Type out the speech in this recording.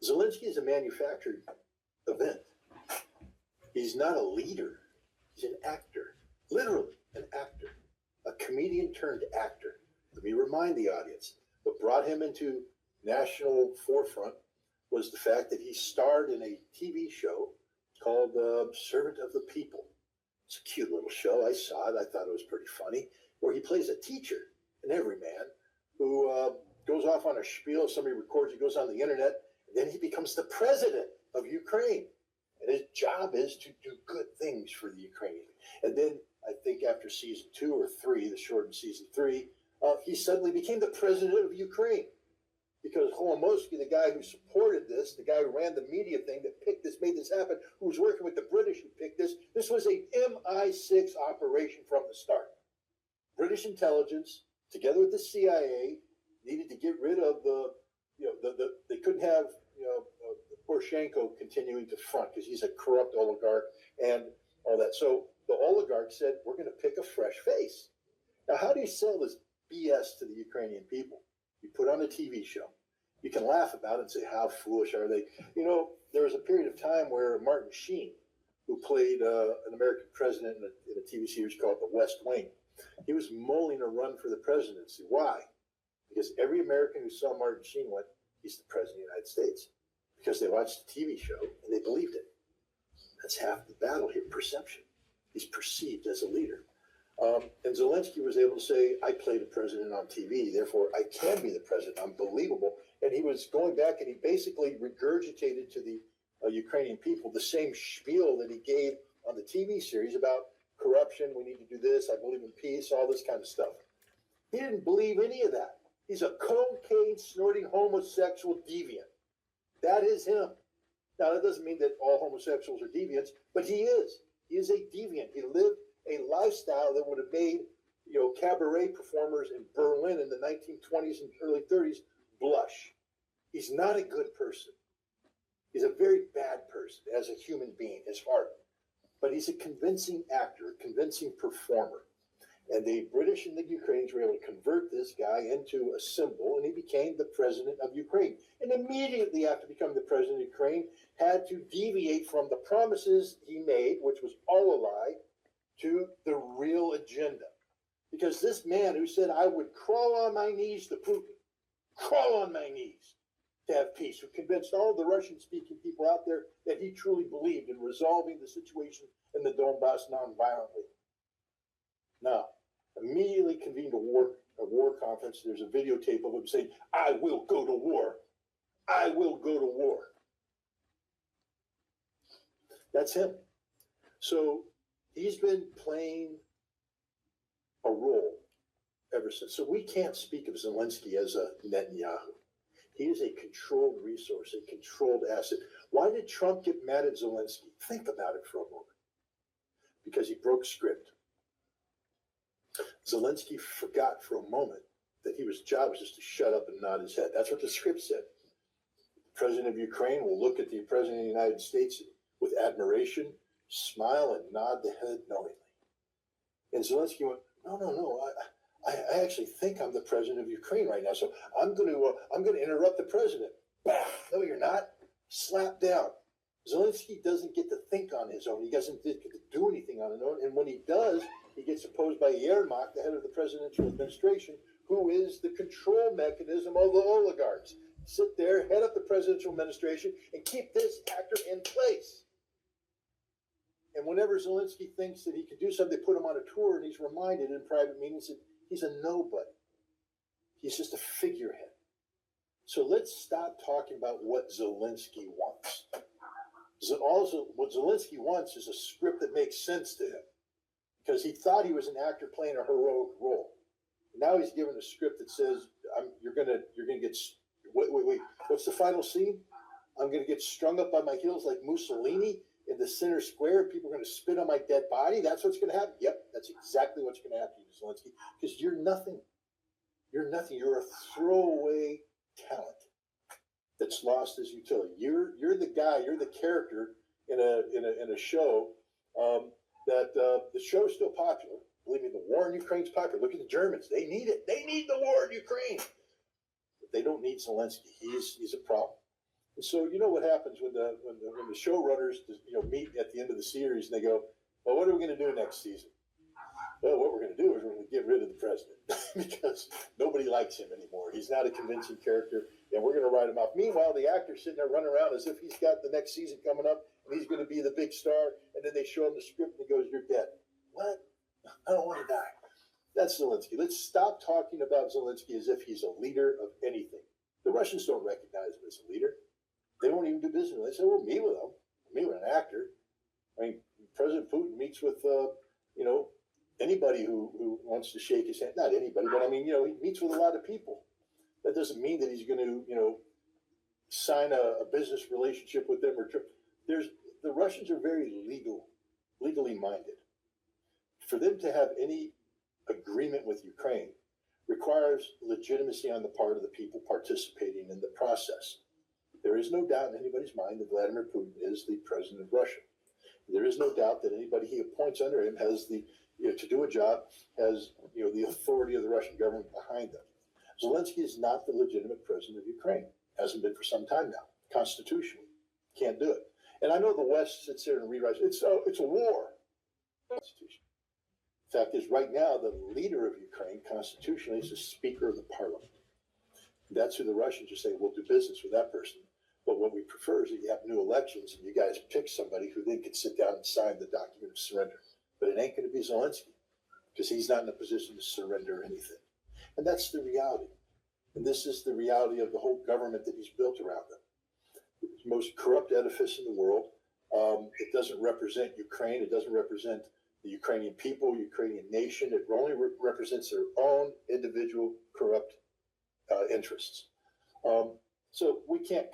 Zelensky is a manufactured event. He's not a leader. He's an actor, literally an actor, a comedian turned actor. Let me remind the audience, what brought him into national forefront was the fact that he starred in a TV show called Servant of the People. It's a cute little show. I saw it. I thought it was pretty funny, where he plays a teacher, an everyman, who goes off on a spiel. Somebody records, he goes on the internet, and then he becomes the president of Ukraine. And his job is to do good things for the Ukrainians. And then I think after season 2 or 3, the shortened season 3, he suddenly became the president of Ukraine. Because Holomowski, the guy who supported this, the guy who ran the media thing that picked this, made this happen, who was working with the British who picked this was a MI6 operation from the start. British intelligence, together with the CIA, needed to get rid of they couldn't have, Poroshenko continuing to front because he's a corrupt oligarch and all that. So the oligarch said, we're going to pick a fresh face. Now, how do you sell this BS to the Ukrainian people? You put on a TV show. You can laugh about it and say, how foolish are they? There was a period of time where Martin Sheen, who played an American president in a TV series called The West Wing, he was mulling a run for the presidency. Why? Because every American who saw Martin Sheen went, he's the president of the United States. Because they watched the TV show and they believed it. That's half the battle here, perception. He's perceived as a leader. And Zelensky was able to say, I played a president on TV, therefore I can be the president. I'm believable. And he was going back and he basically regurgitated to the Ukrainian people the same spiel that he gave on the TV series about corruption, we need to do this, I believe in peace, all this kind of stuff. He didn't believe any of that. He's a cocaine-snorting homosexual deviant. That is him. Now, that doesn't mean that all homosexuals are deviants, but he is. He is a deviant. He lived a lifestyle that would have made, cabaret performers in Berlin in the 1920s and early 30s blush. He's not a good person. He's a very bad person as a human being, his heart. But he's a convincing actor, a convincing performer. And the British and the Ukrainians were able to convert this guy into a symbol, and he became the president of Ukraine. And immediately after becoming the president of Ukraine, had to deviate from the promises he made, which was all a lie, to the real agenda. Because this man who said, I would crawl on my knees to Putin, crawl on my knees to have peace, who convinced all the Russian-speaking people out there that he truly believed in resolving the situation in the Donbass nonviolently. Now, immediately convened a war conference. There's a videotape of him saying, I will go to war. I will go to war. That's him. So he's been playing a role ever since. So we can't speak of Zelensky as a Netanyahu. He is a controlled resource, a controlled asset. Why did Trump get mad at Zelensky? Think about it for a moment. Because he broke script. Zelensky forgot for a moment that his job was just to shut up and nod his head. That's what the script said. The president of Ukraine will look at the president of the United States with admiration, smile, and nod the head knowingly. And Zelensky went, no, I actually think I'm the president of Ukraine right now, so I'm going to interrupt the president. Bah, no, you're not. Slap down. Zelensky doesn't get to think on his own. He doesn't get to do anything on his own. And when he does, he gets opposed by Yermak, the head of the presidential administration, who is the control mechanism of the oligarchs. Sit there, head up the presidential administration, and keep this actor in place. And whenever Zelensky thinks that he can do something, they put him on a tour, and he's reminded in private meetings that he's a nobody. He's just a figurehead. So let's stop talking about what Zelensky wants. Also, what Zelensky wants is a script that makes sense to him, because he thought he was an actor playing a heroic role. Now he's given a script that says, "You're gonna get wait. What's the final scene? I'm gonna get strung up on my heels like Mussolini in the center square. People are gonna spit on my dead body. That's what's gonna happen. Yep, that's exactly what's gonna happen to you, Zelensky. Because you're nothing. You're nothing. You're a throwaway talent that's lost his utility. You're the guy. You're the character in a show that the show is still popular. Believe me, the war in Ukraine is popular. Look at the Germans. They need it. They need the war in Ukraine. But they don't need Zelensky. He's a problem. So you know what happens when the showrunners meet at the end of the series and they go, well, what are we going to do next season? Well, what we're going to do is we're going to get rid of the president because nobody likes him anymore. He's not a convincing character, and we're going to write him off. Meanwhile, the actor's sitting there running around as if he's got the next season coming up and he's going to be the big star. And then they show him the script and he goes, "You're dead." What? I don't want to die. That's Zelensky. Let's stop talking about Zelensky as if he's a leader of anything. The Russians don't recognize him as a leader. They won't even do business with him. They say, well, meet with him. Meet with an actor. I mean, President Putin meets with, anybody who wants to shake his hand. Not anybody, but I mean, he meets with a lot of people. That doesn't mean that he's going to, sign a business relationship with them. The Russians are very legally minded. For them to have any agreement with Ukraine requires legitimacy on the part of the people participating in the process. There is no doubt in anybody's mind that Vladimir Putin is the president of Russia. There is no doubt that anybody he appoints under him has to do a job, has the authority of the Russian government behind them. Zelensky is not the legitimate president of Ukraine. Hasn't been for some time now. Constitutionally, can't do it. And I know the West sits there and rewrites. It's a war. Constitution. The fact is, right now, the leader of Ukraine constitutionally is the Speaker of the Parliament. That's who the Russians are saying, we'll do business with that person. But what we prefer is that you have new elections and you guys pick somebody who then can sit down and sign the document of surrender. But it ain't going to be Zelensky because he's not in a position to surrender anything. And that's the reality. And this is the reality of the whole government that he's built around them. It's the most corrupt edifice in the world. It doesn't represent Ukraine. It doesn't represent the Ukrainian people, Ukrainian nation. It only represents their own individual corrupt interests. So we can't